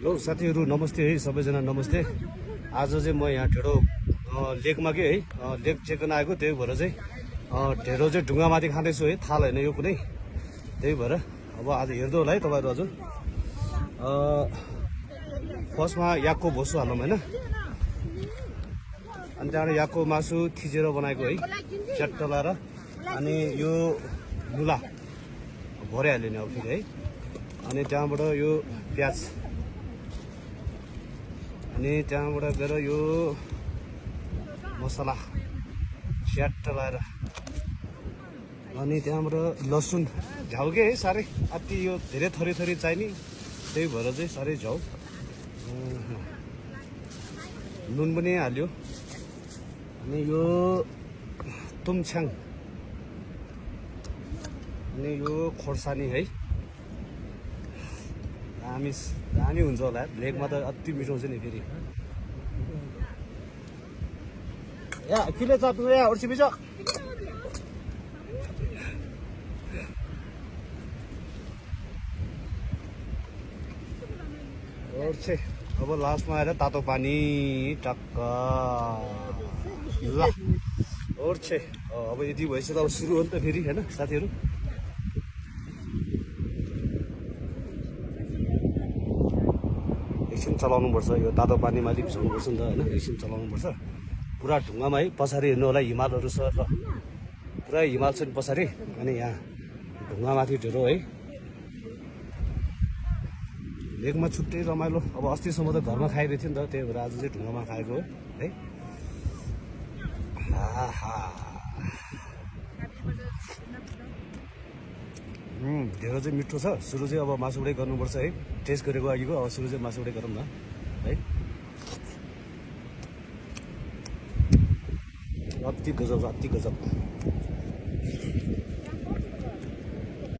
Hello साथीहरु नमस्ते है सबैजना नमस्ते। आज चाहिँ म यहाँ ढेडो लेकमा के है लेक चेक गर्न आएको, त्यही भएर चाहिँ ढेडो चाहिँ ढुङ्गामाथि खाँदैछु है, थाल हैन यो कुनै, त्यही भएर अब आज हेर्दै होला है तपाईहरु। हजुर फर्स्टमा याकको भोसु हालौँ हैन, अनि त्यहाँबाट याकको मासु थिचेर बनाएको है च्याट्ट लाएर, अनि यो मुला भरिहाल्यो नि अब फेरि है, अनि त्यहाँबाट यो प्याज, अनि त्यहाँबाट गएर यो मसला च्याट्ट लाएर, अनि त्यहाँबाट लसुन झ्याउके है साह्रै अति, यो धेरै थरी थरी चाहिने, त्यही भएर चाहिँ साह्रै झ्याउ। नुन पनि हाल्यो, अनि यो तुमछ्याङ, अनि यो खोर्सानी है, दामी हुन्छ होला लेकमा त अति मिठो हुन्छ नि फेरि। या किलो चाप्नु या उर्सी बिच ओर्छे। अब लास्टमा आएर तातो पानी टक्क ल ओर्छे। अब यति भएपछि त अब सुरु हो नि त फेरि हैन साथीहरु। एकछिन चलाउनु पर्छ, यो तातो पानीमा अलिक भिजाउनु पर्छ नि त हैन, एकछिन चलाउनु पर्छ। पुरा ढुङ्गामा है, पछाडि हेर्नु होला हिमालहरू छ ल, पुरा हिमाल छ नि पछाडि, अनि यहाँ ढुङ्गामाथि ढेरो है। लेकमा छुट्टै रमाइलो। अब अस्तिसम्म त घरमा खाइरहेको थियो नि त, त्यही भएर आज चाहिँ ढुङ्गामा खाएको है। ढेरो चाहिँ मिठो छ। सुरु चाहिँ अब मासुबाटै गर्नुपर्छ है, टेस्ट गरेको अघिको, अब सुरु चाहिँ मासुबाटै गरौँ न है। अति गजब, अति गजब।